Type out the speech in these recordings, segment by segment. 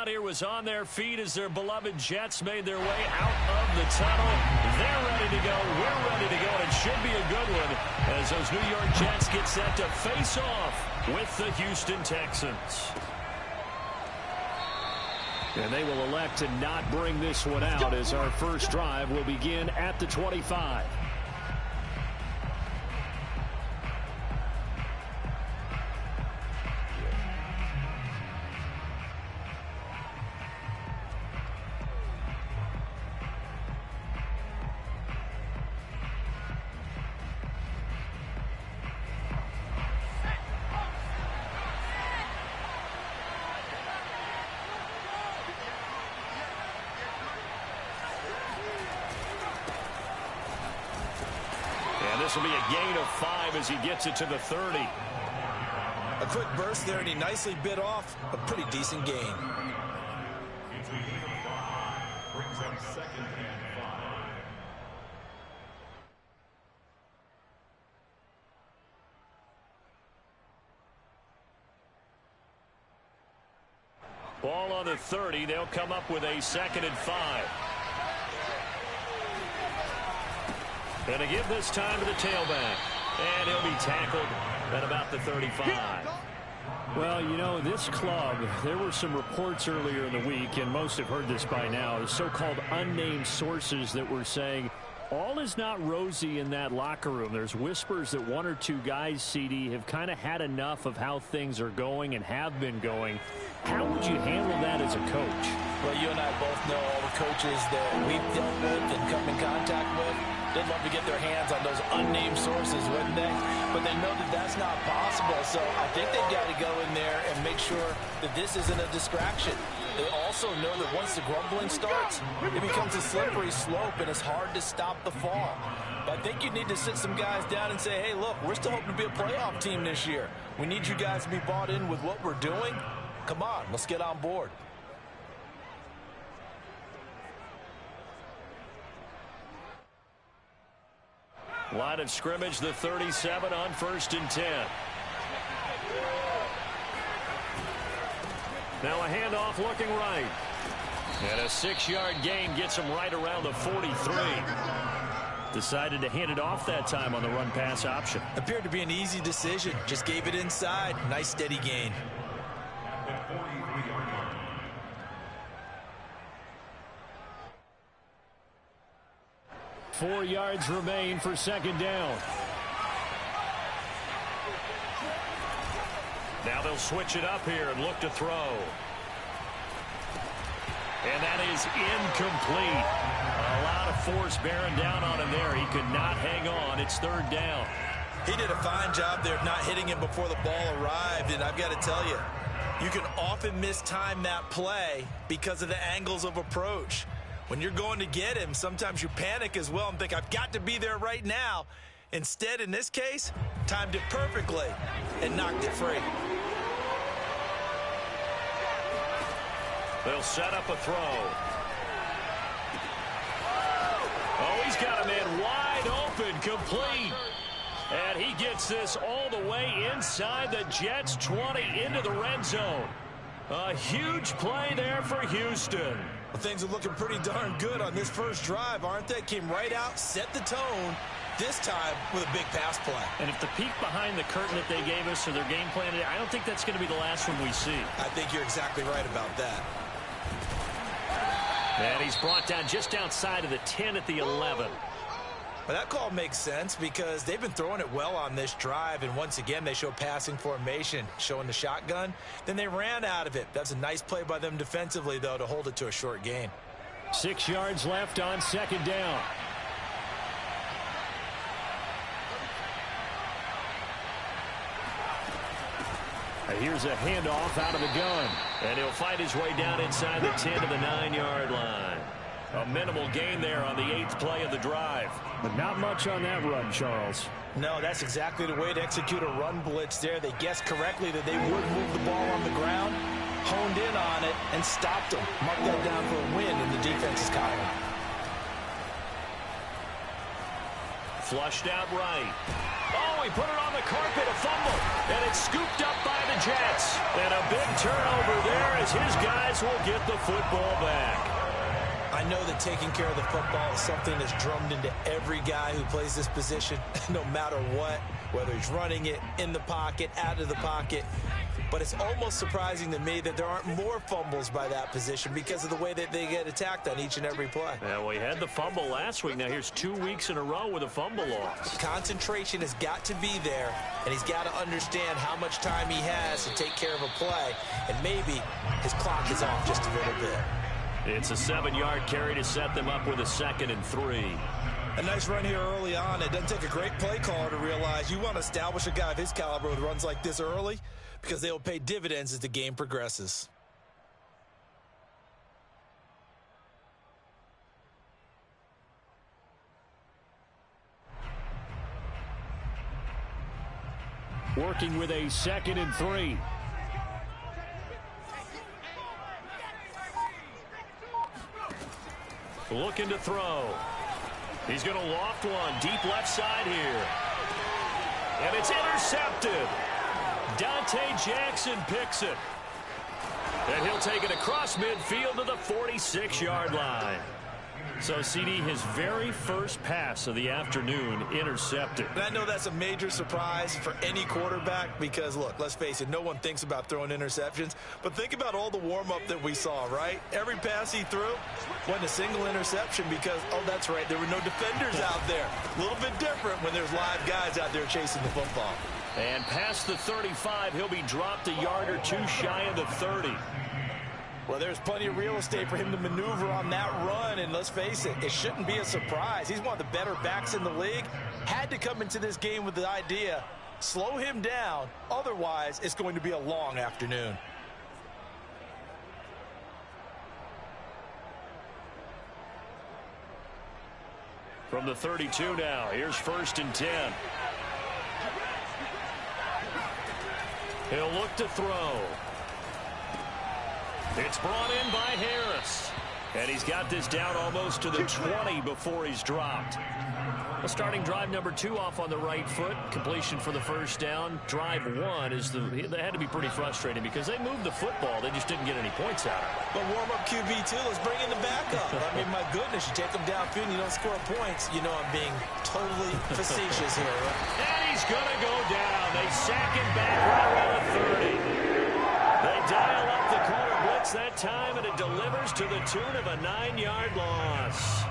here was on their feet as their beloved Jets made their way out of the tunnel. They're ready to go. We're ready to go. And it should be a good one as those New York Jets get set to face off with the Houston Texans. And they will elect to not bring this one out as our first drive will begin at the 25. This will be a gain of 5 as he gets it to the 30. A quick burst there, and he nicely bit off a pretty decent gain. Brings up 2nd and 5. Ball on the 30. They'll come up with a 2nd and 5. And a give this time to the tailback. And he'll be tackled at about the 35. Well, you know, this club, there were some reports earlier in the week, and most have heard this by now, the so-called unnamed sources that were saying all is not rosy in that locker room. There's whispers that 1 or 2 guys, CD, have kind of had enough of how things are going and have been going. How would you handle that as a coach? Well, you and I both know all the coaches that we've dealt with and come in contact with. They'd love to get their hands on those unnamed sources, wouldn't they? But they know that that's not possible, so I think they've got to go in there and make sure that this isn't a distraction. They also know that once the grumbling starts, it becomes a slippery slope, and it's hard to stop the fall. But I think you need to sit some guys down and say, hey, look, we're still hoping to be a playoff team this year. We need you guys to be bought in with what we're doing. Come on, let's get on board. Line of scrimmage, the 37 on 1st and 10. Now a handoff looking right. And a 6-yard gain gets him right around the 43. Decided to hand it off that time on the run-pass option. Appeared to be an easy decision. Just gave it inside. Nice, steady gain. 4 yards remain for 2nd down. Now they'll switch it up here and look to throw. And that is incomplete. A lot of force bearing down on him there. He could not hang on. It's 3rd down. He did a fine job there of not hitting him before the ball arrived. And I've got to tell you, you can often mistime that play because of the angles of approach. When you're going to get him, sometimes you panic as well and think, I've got to be there right now. Instead, in this case, timed it perfectly and knocked it free. They'll set up a throw. Oh, he's got a man wide open, complete. And he gets this all the way inside the Jets' 20 into the red zone. A huge play there for Houston. Well, things are looking pretty darn good on this first drive, aren't they? Came right out, set the tone, this time with a big pass play. And if the peek behind the curtain that they gave us or their game plan, I don't think that's going to be the last one we see. I think you're exactly right about that. And he's brought down just outside of the 10 at the 11. But that call makes sense because they've been throwing it well on this drive, and once again they show passing formation, showing the shotgun. Then they ran out of it. That's a nice play by them defensively, though, to hold it to a short gain. 6 yards left on 2nd down. Here's a handoff out of the gun. And he'll fight his way down inside the 10 to the 9-yard line. A minimal gain there on the 8th play of the drive. But not much on that run, Charles. No, that's exactly the way to execute a run blitz there. They guessed correctly that they would move the ball on the ground, honed in on it, and stopped them. Mark that down for a win in the defense's column. Flushed out right. Oh, he put it on the carpet, a fumble. And it's scooped up by the Jets. And a big turnover there as his guys will get the football back. I know that taking care of the football is something that's drummed into every guy who plays this position, no matter what, whether he's running it, in the pocket, out of the pocket. But it's almost surprising to me that there aren't more fumbles by that position because of the way that they get attacked on each and every play. Yeah, well, he had the fumble last week. Now here's 2 weeks in a row with a fumble loss. Concentration has got to be there, and he's got to understand how much time he has to take care of a play, and maybe his clock is off just a little bit. It's a 7-yard carry to set them up with a 2nd and 3. A nice run here early on. It doesn't take a great play caller to realize you want to establish a guy of his caliber with runs like this early because they will pay dividends as the game progresses. Working with a 2nd and 3. Looking to throw. He's going to loft one deep left side here. And it's intercepted. Dante Jackson picks it. And he'll take it across midfield to the 46-yard line. So, CD, his very first pass of the afternoon intercepted. And I know that's a major surprise for any quarterback because, look, let's face it, no one thinks about throwing interceptions. But think about all the warm-up that we saw, right? Every pass he threw wasn't a single interception because, oh, that's right, there were no defenders out there. A little bit different when there's live guys out there chasing the football. And past the 35, he'll be dropped a yard or two shy of the 30. Well, there's plenty of real estate for him to maneuver on that run, and let's face it, it shouldn't be a surprise. He's one of the better backs in the league. Had to come into this game with the idea, slow him down, otherwise it's going to be a long afternoon. From the 32 now, here's 1st and 10. He'll look to throw. It's brought in by Harris. And he's got this down almost to the 20 before he's dropped. A starting drive number 2 off on the right foot. Completion for the first down. Drive 1 is they had to be pretty frustrating because they moved the football. They just didn't get any points out of it. But warm-up QB2, let's bring in the backup. I mean, my goodness, you take them downfield and you don't score points. You know I'm being totally facetious here. And he's going to go down. They sack him back right around the 30. They dial up the corner blitz that time, and it delivers to the tune of a 9-yard loss.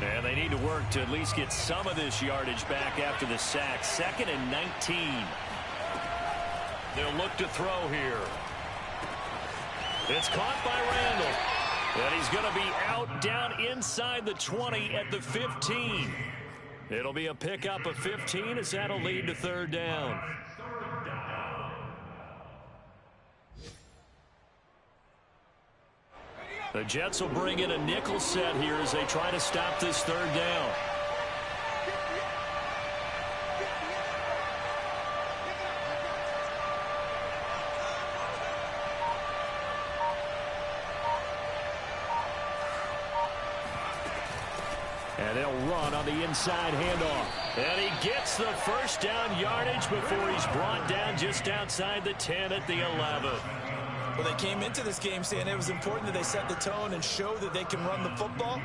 And they need to work to at least get some of this yardage back after the sack. 2nd and 19. They'll look to throw here. It's caught by Randall. And he's going to be out down inside the 20 at the 15. It'll be a pickup of 15 as that'll lead to 3rd down. The Jets will bring in a nickel set here as they try to stop this 3rd down. And they'll run on the inside handoff. And he gets the first down yardage before he's brought down just outside the 10 at the 11. Well, they came into this game saying it was important that they set the tone and show that they can run the football.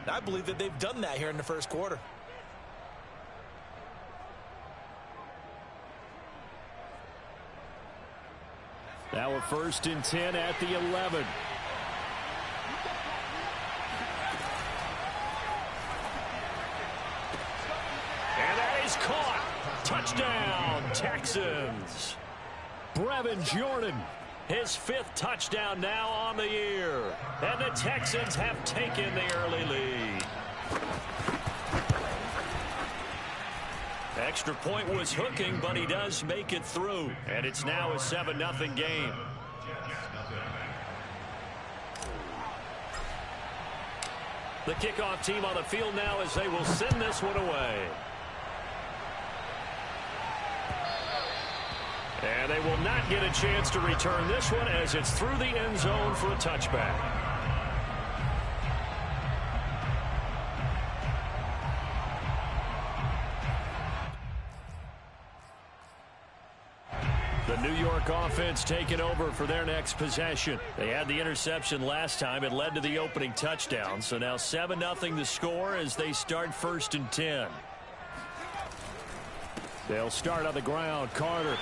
And I believe that they've done that here in the first quarter. Now we're 1st and 10 at the 11. And that is caught. Touchdown, Texans. Brevin Jordan. His 5th touchdown now on the year. And the Texans have taken the early lead. Extra point was hooking, but he does make it through. And it's now a 7-0 game. The kickoff team on the field now as they will send this one away. And they will not get a chance to return this one as it's through the end zone for a touchback. The New York offense taking over for their next possession. They had the interception last time. It led to the opening touchdown. So now 7-0 the score as they start 1st and 10. They'll start on the ground. Carter.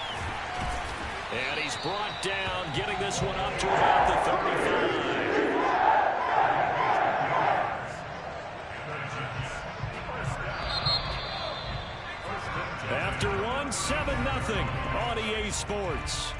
And he's brought down, getting this one up to about the 35. After one, 7-0 on EA Sports.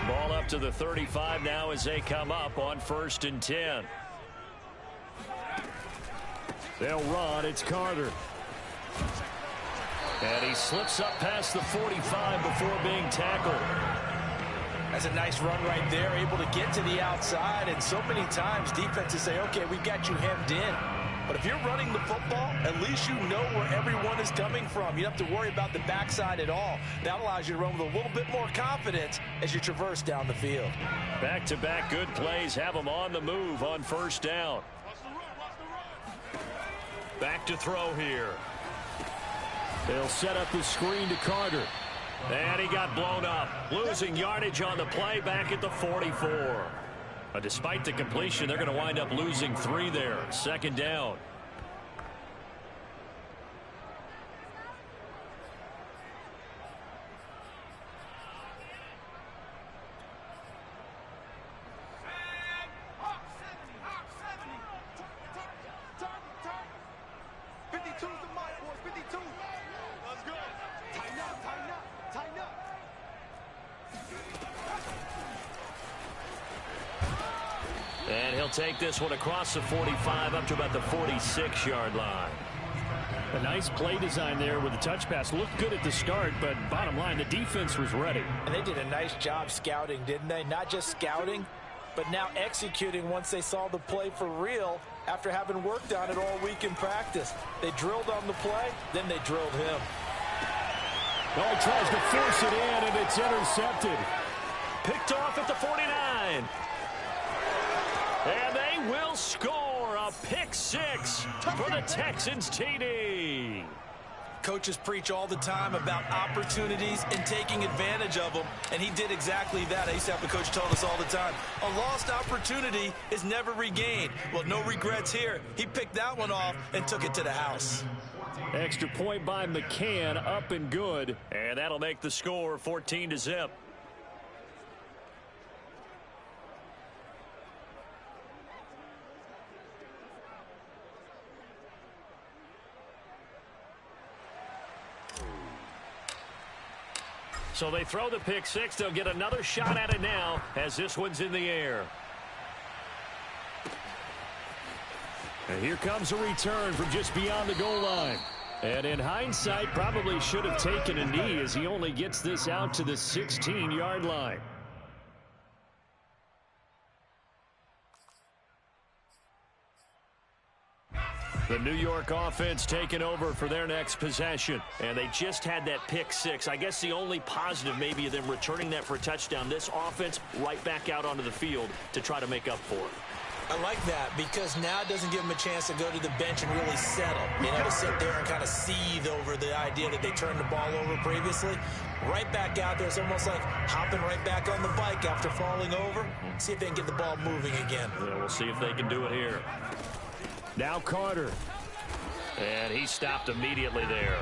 Ball up to the 35 now as they come up on 1st and 10. They'll run. It's Carter. And he slips up past the 45 before being tackled. That's a nice run right there, able to get to the outside. And so many times defenses say, okay, we've got you hemmed in. But if you're running the football, at least you know where everyone is coming from. You don't have to worry about the backside at all. That allows you to run with a little bit more confidence as you traverse down the field. Back-to-back good plays have them on the move on 1st down. Back to throw here. They'll set up the screen to Carter. And he got blown up. Losing yardage on the play back at the 44. Despite the completion, they're going to wind up losing 3 there. 2nd down. And he'll take this one across the 45 up to about the 46-yard line. A nice play design there with the touch pass. Looked good at the start, but bottom line, the defense was ready. And they did a nice job scouting, didn't they? Not just scouting, but now executing once they saw the play for real after having worked on it all week in practice. They drilled on the play, then they drilled him. Oh, he tries to force it in, and it's intercepted. Picked off at the 49. And they will score a pick 6 for the Texans TD. Coaches preach all the time about opportunities and taking advantage of them, and he did exactly that. I used to have a coach tell us all the time, a lost opportunity is never regained. Well, no regrets here. He picked that one off and took it to the house. Extra point by McCann, up and good. And that'll make the score 14-0. So they throw the pick 6. They'll get another shot at it now as this one's in the air. And here comes a return from just beyond the goal line. And in hindsight, probably should have taken a knee as he only gets this out to the 16-yard line. The New York offense taking over for their next possession. And they just had that pick 6. I guess the only positive maybe of them returning that for a touchdown. This offense right back out onto the field to try to make up for it. I like that because now it doesn't give them a chance to go to the bench and really settle. You know, to sit there and kind of seethe over the idea that they turned the ball over previously. Right back out there. It's almost like hopping right back on the bike after falling over. See if they can get the ball moving again. Yeah, we'll see if they can do it here. Now Carter. And he stopped immediately there.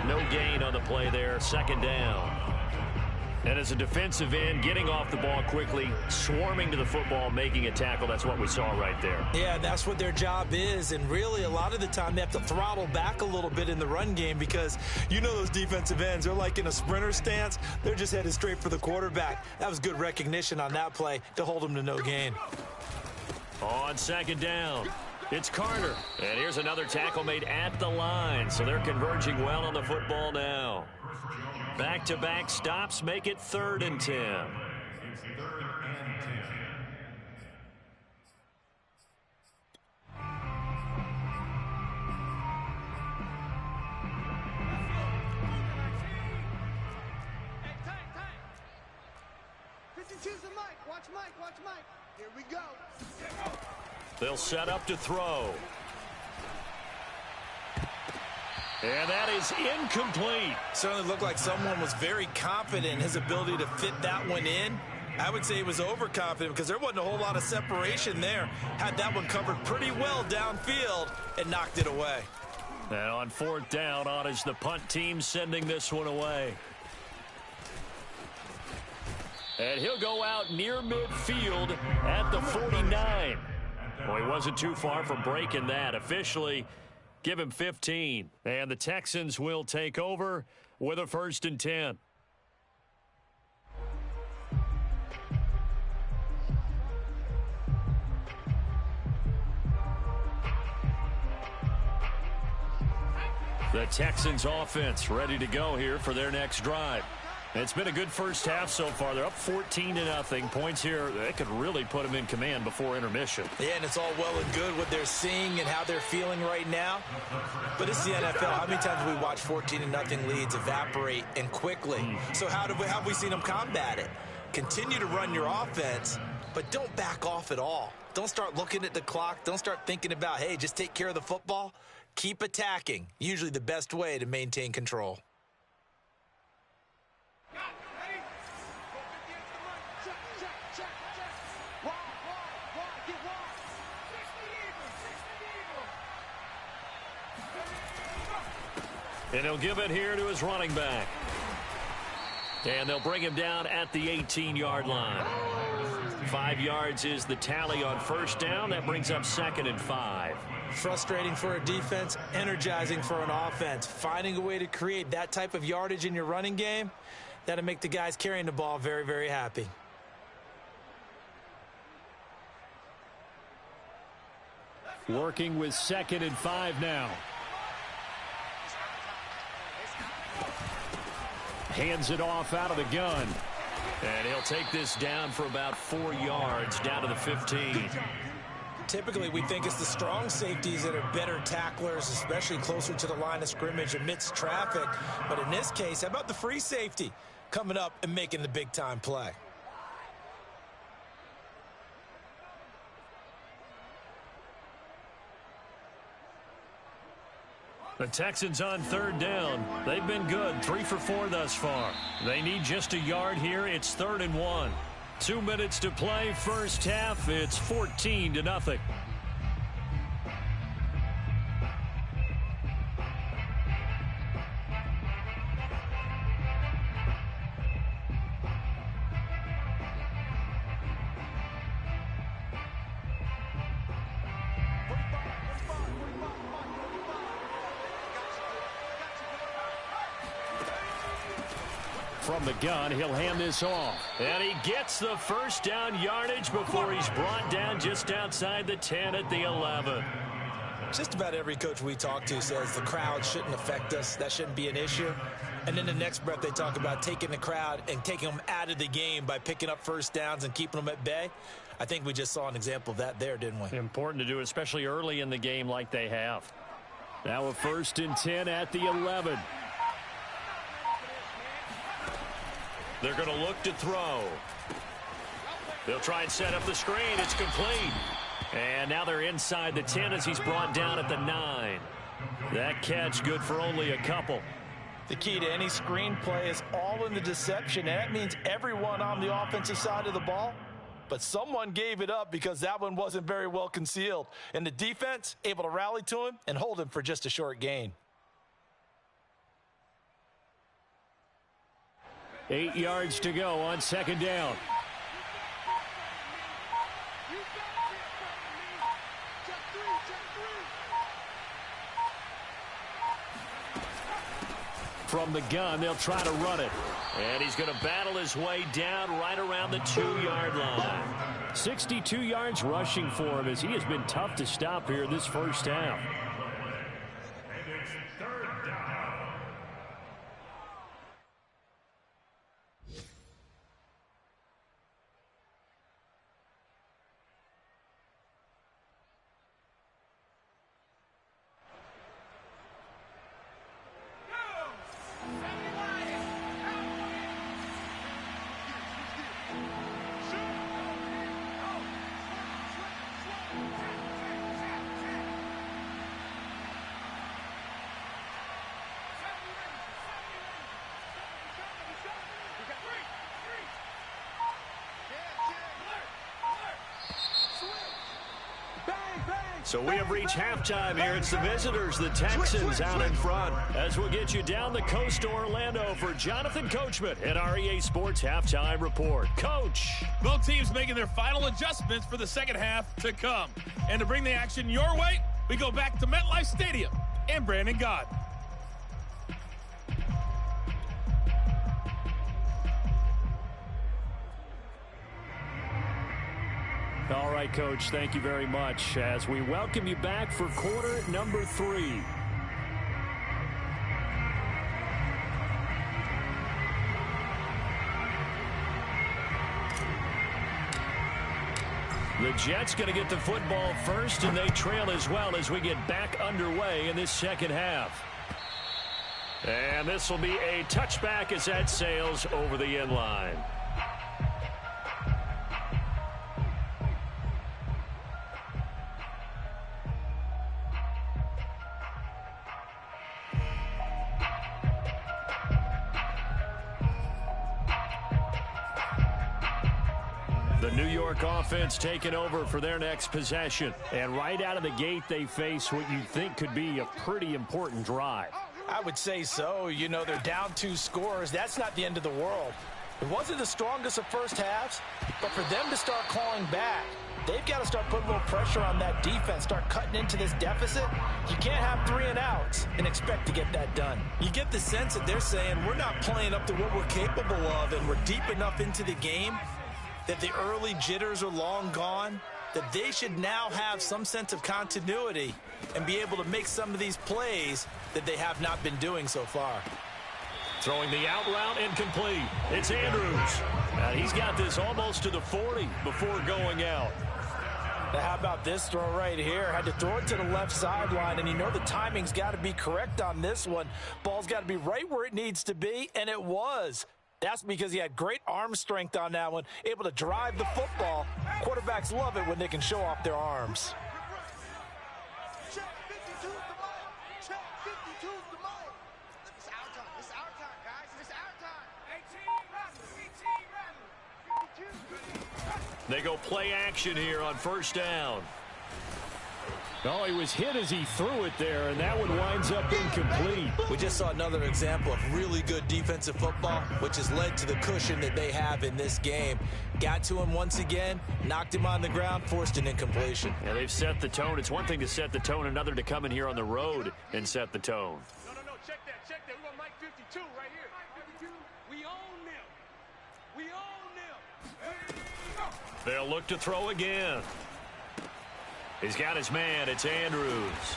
No gain on the play there. 2nd down. And as a defensive end, getting off the ball quickly, swarming to the football, making a tackle. That's what we saw right there. Yeah, that's what their job is. And really, a lot of the time, they have to throttle back a little bit in the run game because you know those defensive ends, they're like in a sprinter stance. They're just headed straight for the quarterback. That was good recognition on that play to hold them to no gain. On second down, it's Carter. And here's another tackle made at the line, so they're converging well on the football now. Back-to-back stops make it 3rd and 10. It's 3rd and 10. Watch Mike. Here we go. They'll set up to throw. And that is incomplete. Certainly looked like someone was very confident in his ability to fit that one in. I would say he was overconfident because there wasn't a whole lot of separation there. Had that one covered pretty well downfield and knocked it away. And on 4th down, on is the punt team sending this one away. And he'll go out near midfield at the 49. Well, he wasn't too far from breaking that. Officially, give him 15. And the Texans will take over with a 1st and 10. The Texans offense ready to go here for their next drive. It's been a good first half so far. They're up 14-0. Points here, they could really put them in command before intermission. Yeah, and it's all well and good what they're seeing and how they're feeling right now. But it's the NFL. How many times have we watched 14-0 leads evaporate and quickly? So how have we seen them combat it? Continue to run your offense, but don't back off at all. Don't start looking at the clock. Don't start thinking about, hey, just take care of the football. Keep attacking. Usually the best way to maintain control. And he'll give it here to his running back. And they'll bring him down at the 18-yard line. 5 yards is the tally on 1st down. That brings up 2nd and 5. Frustrating for a defense, energizing for an offense. Finding a way to create that type of yardage in your running game, that'll make the guys carrying the ball very, very happy. Working with 2nd and 5 now. Hands it off out of the gun. And he'll take this down for about 4 yards, down to the 15. Typically, we think it's the strong safeties that are better tacklers, especially closer to the line of scrimmage amidst traffic. But in this case, how about the free safety coming up and making the big-time play? The Texans on 3rd down. They've been good, 3 for 4 thus far. They need just a yard here. It's 3rd and 1. 2 minutes to play, first half. It's 14-0. From the gun, he'll hand this off. And he gets the 1st down yardage before he's brought down just outside the 10 at the 11. Just about every coach we talk to says the crowd shouldn't affect us. That shouldn't be an issue. And then the next breath they talk about taking the crowd and taking them out of the game by picking up 1st downs and keeping them at bay. I think we just saw an example of that there, didn't we? Important to do, especially early in the game like they have. Now a 1st and 10 at the 11. They're going to look to throw. They'll try and set up the screen. It's complete. And now they're inside the 10 as he's brought down at the 9. That catch good for only a couple. The key to any screen play is all in the deception. And that means everyone on the offensive side of the ball. But someone gave it up because that one wasn't very well concealed. And the defense able to rally to him and hold him for just a short gain. 8 yards to go on 2nd down. From the gun, they'll try to run it. And he's going to battle his way down right around the 2-yard line. 62 yards rushing for him as he has been tough to stop here this first half. And it's third down. So we have reached halftime here. It's the visitors, the Texans, out in front. As we'll get you down the coast to Orlando for Jonathan Coachman at our EA Sports Halftime Report. Coach. Both teams making their final adjustments for the second half to come. And to bring the action your way, we go back to MetLife Stadium and Brandon Gott. All right, Coach, thank you very much as we welcome you back for quarter number 3. The Jets going to get the football first, and they trail as well as we get back underway in this second half. And this will be a touchback as that sails over the end line. The New York offense taking over for their next possession. And right out of the gate, they face what you think could be a pretty important drive. I would say so. You know, they're down 2 scores. That's not the end of the world. It wasn't the strongest of first halves, but for them to start clawing back, they've got to start putting a little pressure on that defense, start cutting into this deficit. You can't have 3 and outs and expect to get that done. You get the sense that they're saying we're not playing up to what we're capable of, and we're deep enough into the game that the early jitters are long gone, that they should now have some sense of continuity and be able to make some of these plays that they have not been doing so far. Throwing the out route incomplete. It's Andrews. He's got this almost to the 40 before going out. Now, how about this throw right here? Had to throw it to the left sideline, and you know the timing's got to be correct on this one. Ball's got to be right where it needs to be, and it was. That's because he had great arm strength on that one, able to drive the football. Quarterbacks love it when they can show off their arms. Check 52's the ball. Check 52's the ball. It's our time. It's our time, guys. It's our time. 18 They go play action here on first down. Oh, he was hit as he threw it there, and that one winds up incomplete. We just saw another example of really good defensive football, which has led to the cushion that they have in this game. Got to him once again, knocked him on the ground, forced an incompletion. Yeah, they've set the tone. It's one thing to set the tone, another to come in here on the road and set the tone. No, check that. We want Mike 52 right here. We own them. We own them. They'll look to throw again. He's got his man. It's Andrews.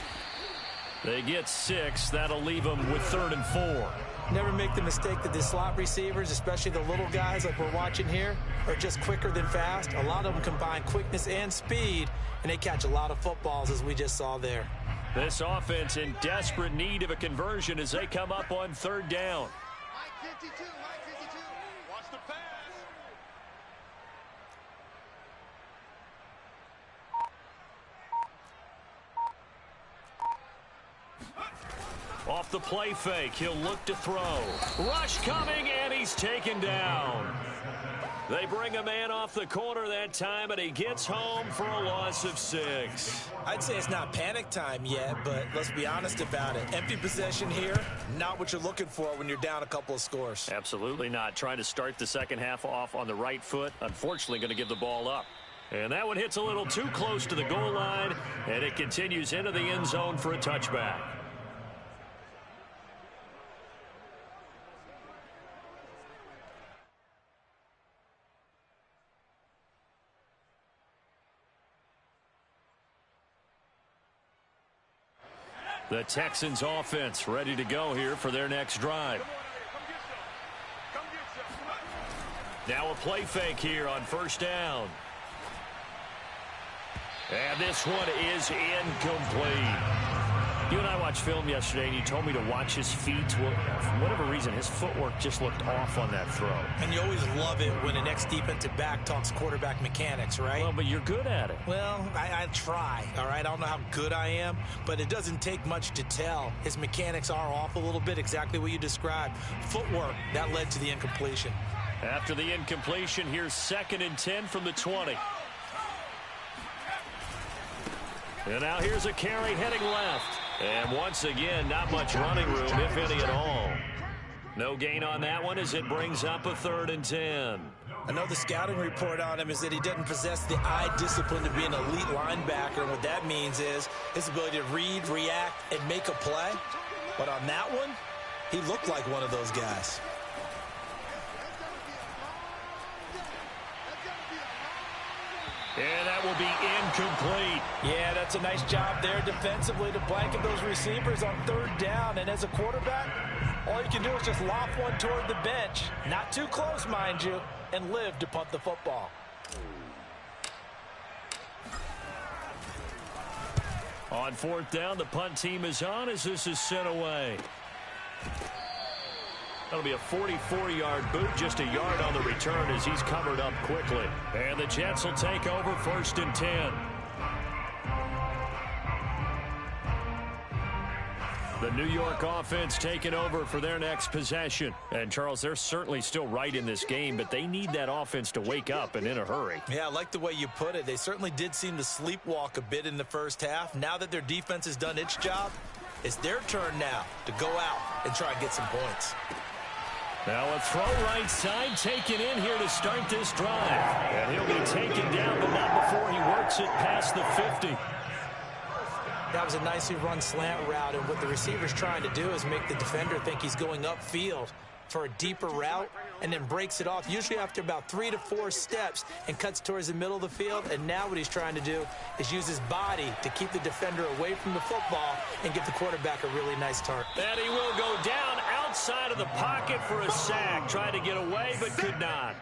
They get 6. That'll leave them with 3rd and 4. Never make the mistake that the slot receivers, especially the little guys like we're watching here, are just quicker than fast. A lot of them combine quickness and speed, and they catch a lot of footballs, as we just saw there. This offense in desperate need of a conversion as they come up on 3rd down. Mike 52. Watch the pass. Off the play fake, he'll look to throw. Rush coming, and he's taken down. They bring a man off the corner that time, and he gets home for a loss of 6. I'd say it's not panic time yet, but let's be honest about it. Empty possession here, not what you're looking for when you're down a couple of scores. Absolutely not. Trying to start the second half off on the right foot. Unfortunately, going to give the ball up. And that one hits a little too close to the goal line, and it continues into the end zone for a touchback. The Texans offense ready to go here for their next drive. Now a play fake here on first down. And this one is incomplete. You and I watched film yesterday, and you told me to watch his feet. Well, for whatever reason, his footwork just looked off on that throw. And you always love it when an ex-defensive back talks quarterback mechanics, right? Well, but you're good at it. Well, I try, all right? I don't know how good I am, but it doesn't take much to tell. His mechanics are off a little bit, exactly what you described. Footwork, that led to the incompletion. After the incompletion, here's 2nd and 10 from the 20. And now here's a carry heading left. And once again, not much running room, if any at all. No gain on that one as it brings up a 3rd and 10. I know the scouting report on him is that he doesn't possess the eye discipline to be an elite linebacker. And what that means is his ability to read, react, and make a play. But on that one, he looked like one of those guys. And that will be incomplete. Yeah, that's a nice job there defensively to blanket those receivers on 3rd down. And as a quarterback, all you can do is just lob one toward the bench. Not too close, mind you, and live to punt the football. On 4th down, the punt team is on as this is sent away. That'll be a 44-yard boot, just a yard on the return as he's covered up quickly. And the Jets will take over 1st and 10. The New York offense taking over for their next possession. And, Charles, they're certainly still right in this game, but they need that offense to wake up and in a hurry. Yeah, I like the way you put it. They certainly did seem to sleepwalk a bit in the first half. Now that their defense has done its job, it's their turn now to go out and try and get some points. Now a throw right side taken in here to start this drive. And he'll be taken down, but not before he works it past the 50. That was a nicely run slant route, and what the receiver's trying to do is make the defender think he's going upfield for a deeper route and then breaks it off, usually after about 3 to 4 steps, and cuts towards the middle of the field. And now what he's trying to do is use his body to keep the defender away from the football and give the quarterback a really nice target. And he will go down outside of the pocket for a sack. Tried to get away, but could not.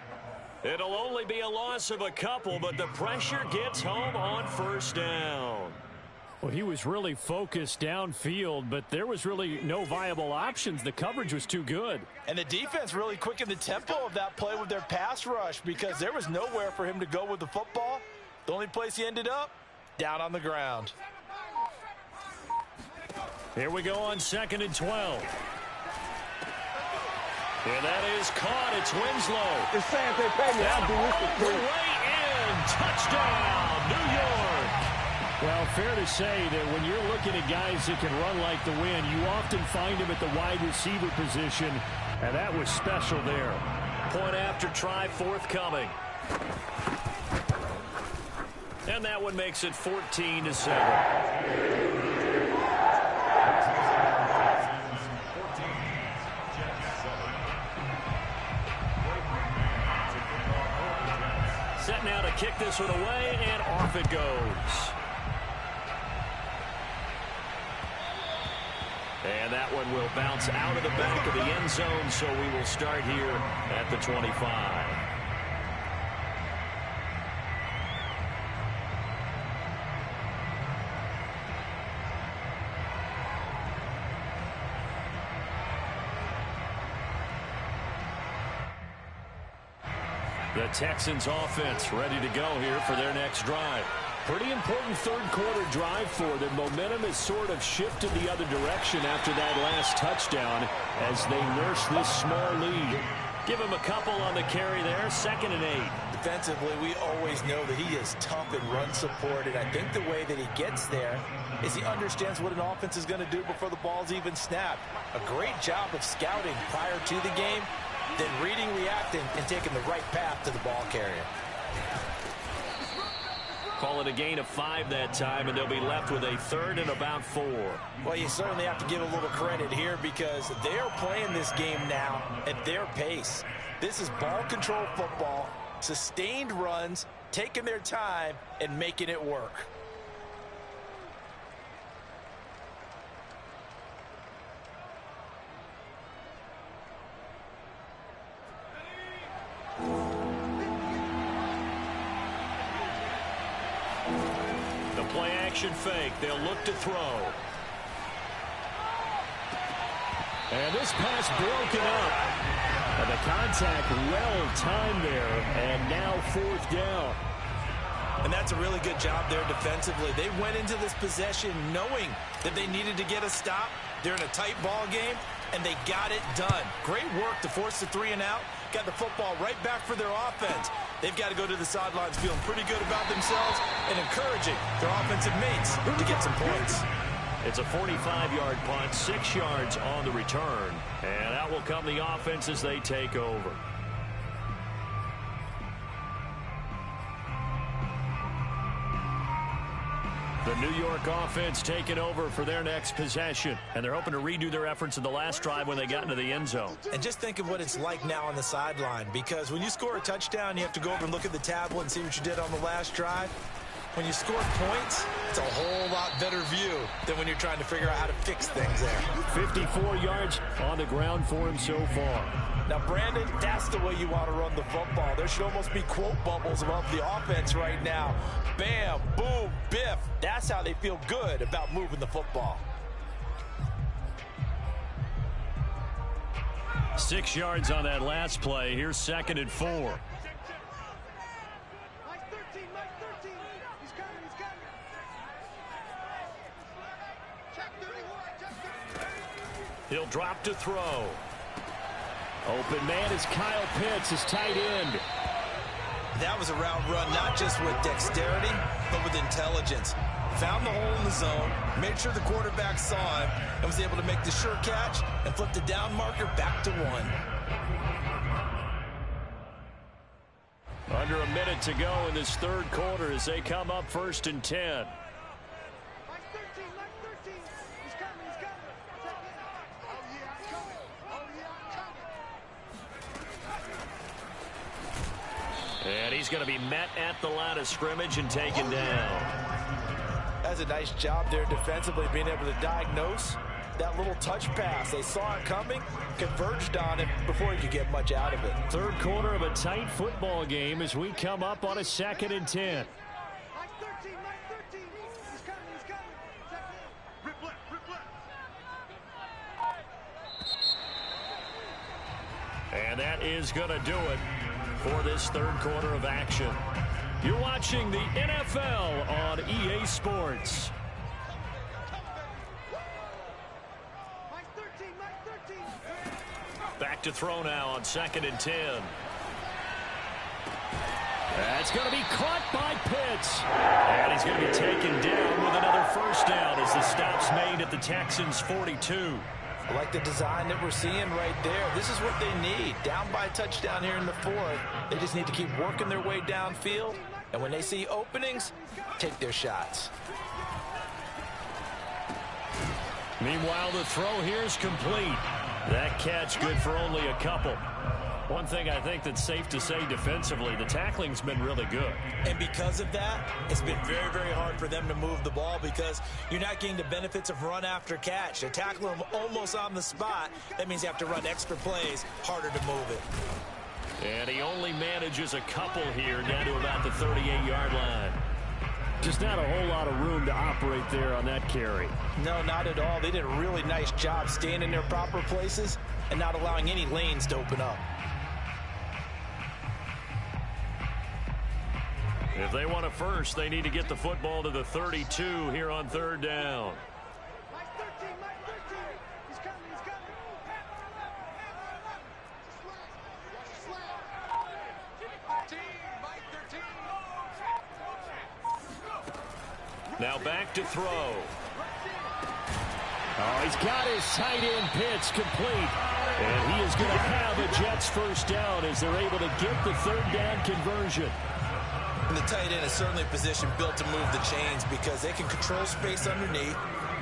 It'll only be a loss of a couple, but the pressure gets home on 1st down. Well, he was really focused downfield, but there was really no viable options. The coverage was too good. And the defense really quickened the tempo of that play with their pass rush because there was nowhere for him to go with the football. The only place he ended up, down on the ground. Here we go on 2nd and 12. And that is caught. It's Winslow. It's saying they pay me. I'll do this for free. Way in. Touchdown, New York. Well, fair to say that when you're looking at guys that can run like the wind, you often find them at the wide receiver position, and that was special there. Point after try forthcoming. And that one makes it 14-7. Set now to kick this one away, and off it goes. And that one will bounce out of the back of the end zone, so we will start here at the 25. The Texans offense ready to go here for their next drive. Pretty important 3rd quarter drive for them. Momentum has sort of shifted the other direction after that last touchdown as they nurse this small lead. Give him a couple on the carry there, 2nd and 8. Defensively, we always know that he is tough in run support, and I think the way that he gets there is he understands what an offense is going to do before the ball's even snapped. A great job of scouting prior to the game, then reading, reacting, and taking the right path to the ball carrier. Call it a gain of 5 that time, and they'll be left with a 3rd and about 4. Well, you certainly have to give a little credit here because they are playing this game now at their pace. This is ball control football, sustained runs, taking their time, and making it work. play action fake. They'll look to throw. And this pass broken up. And the contact well timed there. And now 4th down. And that's a really good job there defensively. They went into this possession knowing that they needed to get a stop. They're in a tight ball game, and they got it done. Great work to force the 3 and out. Got the football right back for their offense. They've got to go to the sidelines feeling pretty good about themselves and encouraging their offensive mates to get some points. It's a 45-yard punt, 6 yards on the return. And out will come the offense as they take over. The New York offense taking over for their next possession. And they're hoping to redo their efforts in the last drive when they got into the end zone. And just think of what it's like now on the sideline, because when you score a touchdown, you have to go over and look at the tablet and see what you did on the last drive. When you score points, it's a whole lot better view than when you're trying to figure out how to fix things there. 54 yards on the ground for him so far. Now, Brandon, that's the way you want to run the football. There should almost be quote bubbles above the offense right now. Bam, boom, biff. That's how they feel good about moving the football. 6 yards on that last play. Here's 2nd and 4. He'll drop to throw. Open man is Kyle Pitts, his tight end. That was a route run not just with dexterity, but with intelligence. Found the hole in the zone, made sure the quarterback saw him, and was able to make the sure catch and flip the down marker back to 1. Under a minute to go in this 3rd quarter as they come up 1st and 10. And he's going to be met at the line of scrimmage and taken down. That's a nice job there defensively, being able to diagnose that little touch pass. They saw it coming, converged on it before he could get much out of it. 3rd quarter of a tight football game as we come up on a 2nd and 10. And that is going to do it for this 3rd quarter of action. You're watching the NFL on EA Sports. Back to throw now on 2nd and 10. That's going to be caught by Pitts. And he's going to be taken down with another 1st down as the stop's made at the Texans' 42. I like the design that we're seeing right there. This is what they need. Down by a touchdown here in the 4th. They just need to keep working their way downfield. And when they see openings, take their shots. Meanwhile, the throw here is complete. That catch good for only a couple. One thing I think that's safe to say defensively, the tackling's been really good. And because of that, it's been very, very hard for them to move the ball because you're not getting the benefits of run after catch. They tackle them almost on the spot. That means you have to run extra plays, harder to move it. And he only manages a couple here down to about the 38-yard line. Just not a whole lot of room to operate there on that carry. No, not at all. They did a really nice job staying in their proper places and not allowing any lanes to open up. If they want a first, they need to get the football to the 32 here on 3rd down. Now back to throw. Oh, he's got his tight end Pitts complete. And he is going to have a Jets 1st down as they're able to get the 3rd down conversion. And the tight end is certainly a position built to move the chains because they can control space underneath.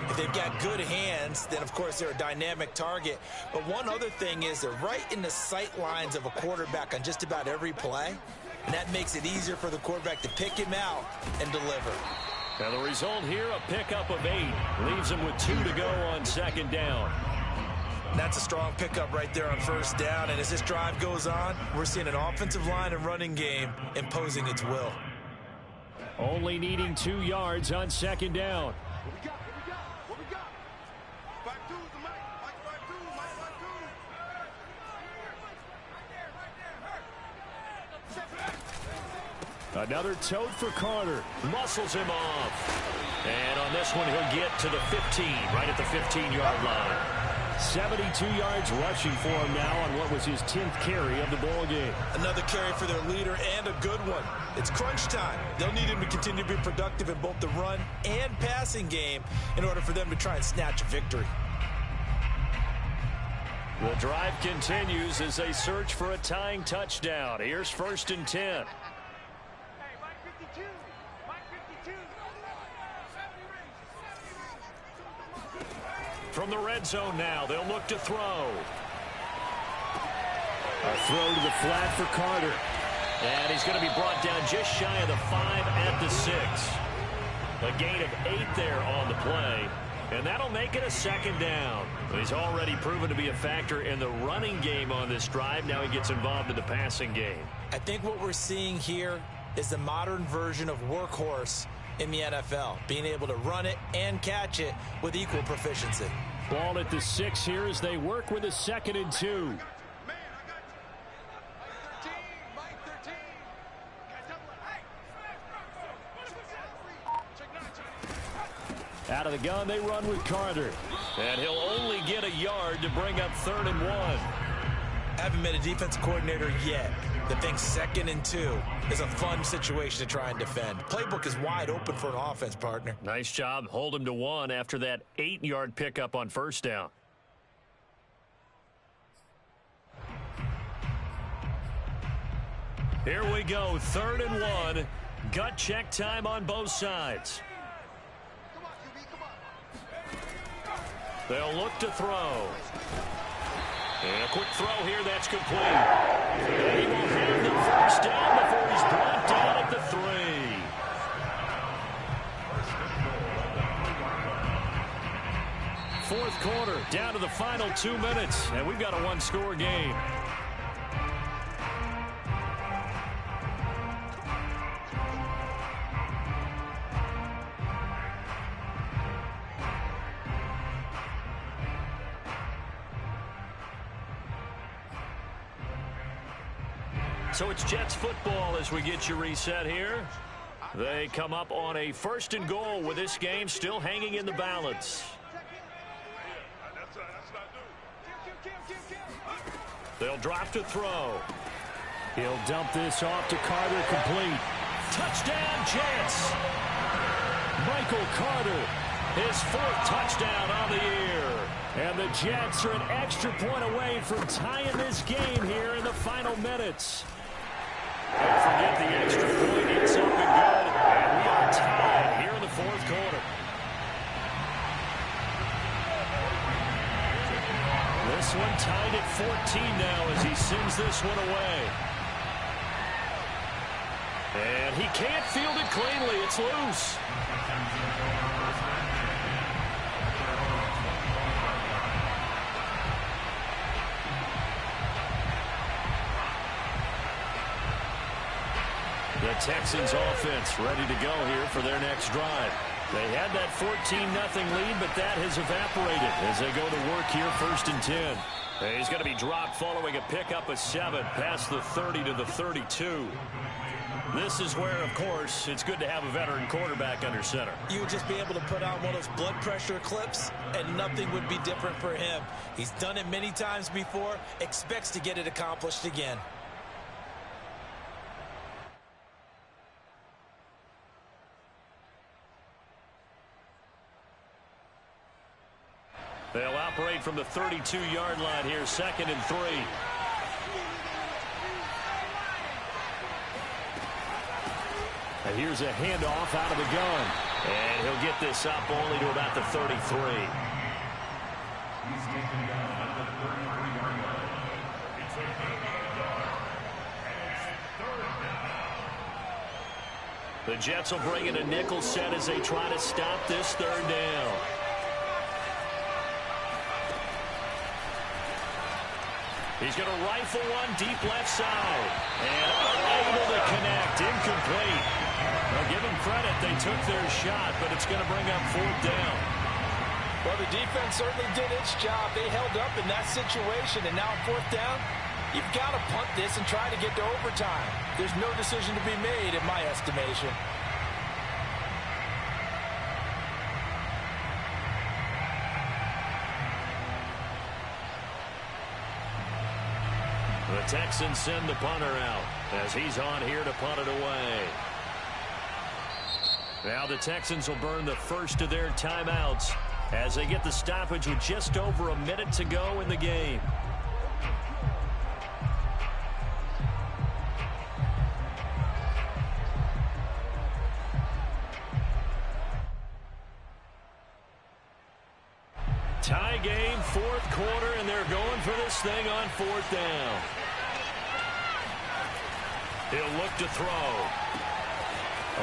If they've got good hands, then of course they're a dynamic target. But one other thing is they're right in the sight lines of a quarterback on just about every play. And that makes it easier for the quarterback to pick him out and deliver. Now the result here, a pickup of 8. Leaves him with 2 to go on 2nd down. That's a strong pickup right there on 1st down. And as this drive goes on, we're seeing an offensive line and running game imposing its will. Only needing 2 yards on second down. What we got? What we got? 5-2's the mic. Mike 5-2. Mike 5-2. Another tote for Carter. Muscles him off. And on this one, he'll get to the 15, right at the 15-yard line. 72 yards rushing for him now on what was his 10th carry of the ball game. Another carry for their leader and a good one. It's crunch time. They'll need him to continue to be productive in both the run and passing game in order for them to try and snatch a victory. The drive continues as they search for a tying touchdown. Here's 1st and 10. Hey, Mike 52. Mike 52. From the red zone now, they'll look to throw. A throw to the flat for Carter. And he's going to be brought down just shy of the 5 at the 6. A gain of 8 there on the play. And that'll make it a 2nd down. He's already proven to be a factor in the running game on this drive. Now he gets involved in the passing game. I think what we're seeing here is the modern version of workhorse in the NFL, being able to run it and catch it with equal proficiency. Ball at the 6 here as they work with a 2nd and 2. Man, I got you. Mike 13. Got double it. Out of the gun, they run with Carter. And he'll only get a yard to bring up 3rd and 1. Haven't met a defensive coordinator yet that thinks 2nd and 2 is a fun situation to try and defend. Playbook is wide open for an offense, partner. Nice job. Hold him to 1 after that 8-yard pickup on 1st down. Here we go. 3rd and 1. Gut check time on both sides. Come on, QB, come on. They'll look to throw. And a quick throw here, that's complete. And he will have the 1st down before he's brought down at the 3. 4th quarter, down to the final 2 minutes, and we've got a 1-score game. So it's Jets football as we get you reset here. They come up on a 1st and goal with this game still hanging in the balance. They'll drop to throw. He'll dump this off to Carter, complete. Touchdown, Jets! Michael Carter, his 4th touchdown on the year. And the Jets are an extra point away from tying this game here in the final minutes. Don't forget the extra point. It's up and good. And we are tied here in the 4th quarter. This one tied at 14 now as he sends this one away. And he can't field it cleanly. It's loose. The Texans offense ready to go here for their next drive. They had that 14-0 lead, but that has evaporated as they go to work here 1st and 10. And he's going to be dropped following a pickup of 7 past the 30 to the 32. This is where, of course, it's good to have a veteran quarterback under center. You would just be able to put on one of those blood pressure clips, and nothing would be different for him. He's done it many times before, expects to get it accomplished again. They'll operate from the 32-yard line here, 2nd and 3. And here's a handoff out of the gun. And he'll get this up only to about the 33. The Jets will bring in a nickel set as they try to stop this 3rd down. He's going to rifle one deep left side. And unable to connect. Incomplete. Well, give them credit. They took their shot, but it's going to bring up 4th down. Well, the defense certainly did its job. They held up in that situation, and now 4th down, you've got to punt this and try to get to overtime. There's no decision to be made in my estimation. The Texans send the punter out as he's on here to punt it away. Now the Texans will burn the first of their timeouts as they get the stoppage with just over a minute to go in the game. Tie game, 4th quarter, and they're going for this thing on 4th down. He'll look to throw.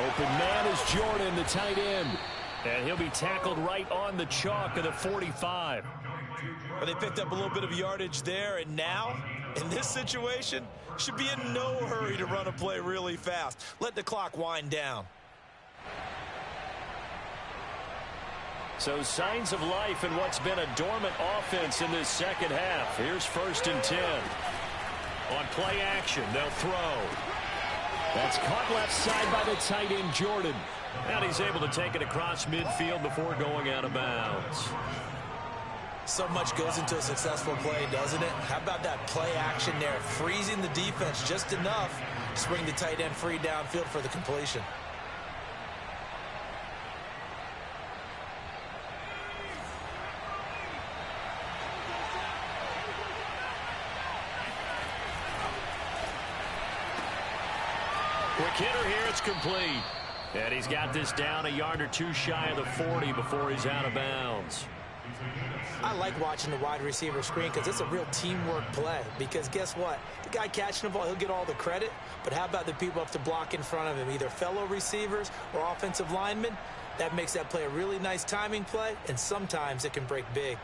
Open man is Jordan, the tight end. And he'll be tackled right on the chalk of the 45. Well, they picked up a little bit of yardage there, and now, in this situation, should be in no hurry to run a play really fast. Let the clock wind down. So signs of life in what's been a dormant offense in this second half. Here's 1st and 10. On play action, they'll throw. That's caught left side by the tight end, Jordan. And he's able to take it across midfield before going out of bounds. So much goes into a successful play, doesn't it? How about that play action there, freezing the defense just enough to bring the tight end free downfield for the completion. Quick hitter here, it's complete. And he's got this down a yard or two shy of the 40 before he's out of bounds. I like watching the wide receiver screen because it's a real teamwork play. Because guess what? The guy catching the ball, he'll get all the credit. But how about the people up to block in front of him, either fellow receivers or offensive linemen? That makes that play a really nice timing play, and sometimes it can break big.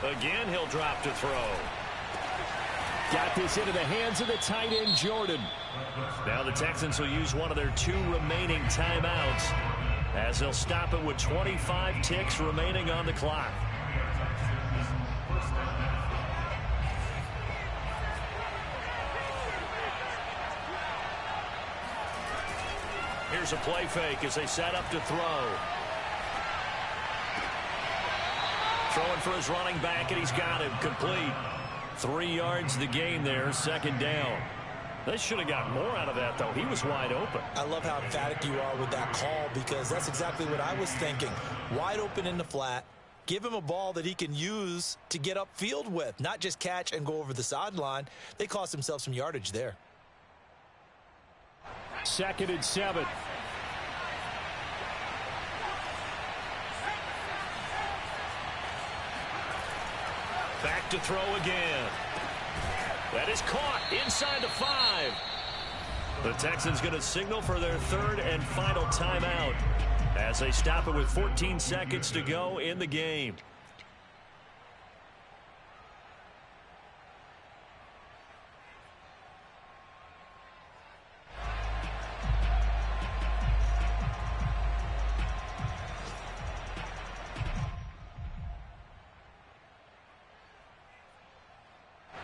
Again, he'll drop to throw. Got this into the hands of the tight end, Jordan. Now the Texans will use one of their 2 remaining timeouts as they'll stop it with 25 ticks remaining on the clock. Here's a play fake as they set up to throw. Throwing for his running back, and he's got him complete. 3 yards the gain there, 2nd down. They should have got more out of that, though. He was wide open. I love how emphatic you are with that call because that's exactly what I was thinking. Wide open in the flat. Give him a ball that he can use to get upfield with, not just catch and go over the sideline. They cost themselves some yardage there. 2nd and 7. Back to throw again. That is caught inside the 5. The Texans going to signal for their 3rd and final timeout as they stop it with 14 seconds to go in the game.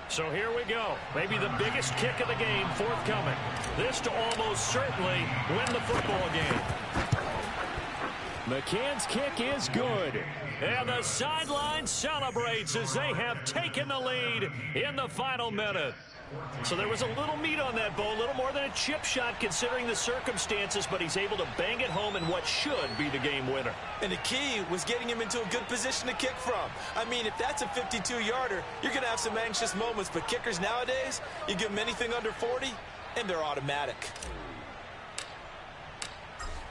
So here we go. Maybe the biggest kick of the game forthcoming. This to almost certainly win the football game. McCann's kick is good. And the sideline celebrates as they have taken the lead in the final minute. So there was a little meat on that ball, a little more than a chip shot considering the circumstances, but he's able to bang it home in what should be the game winner. And the key was getting him into a good position to kick from. I mean, if that's a 52-yarder, you're going to have some anxious moments, but kickers nowadays, you give them anything under 40, and they're automatic.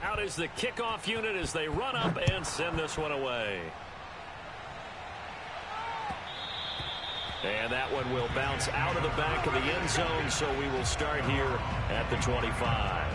Out is the kickoff unit as they run up and send this one away. And that one will bounce out of the back of the end zone, so we will start here at the 25.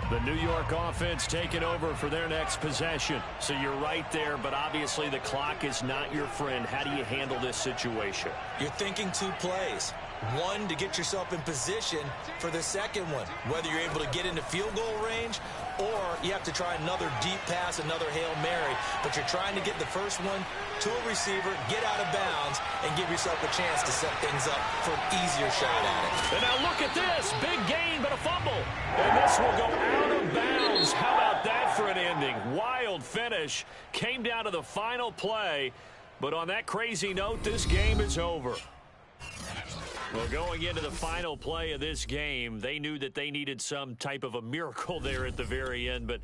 The New York offense taking over for their next possession. So you're right there, but obviously the clock is not your friend. How do you handle this situation? You're thinking 2 plays. One, to get yourself in position for the second one, whether you're able to get into field goal range or you have to try another deep pass, another Hail Mary, but you're trying to get the first one to a receiver, get out of bounds, and give yourself a chance to set things up for an easier shot at it. And now look at this. Big gain, but a fumble. And this will go out of bounds. How about that for an ending? Wild finish. Came down to the final play. But on that crazy note, this game is over. Well, going into the final play of this game, they knew that they needed some type of a miracle there at the very end, but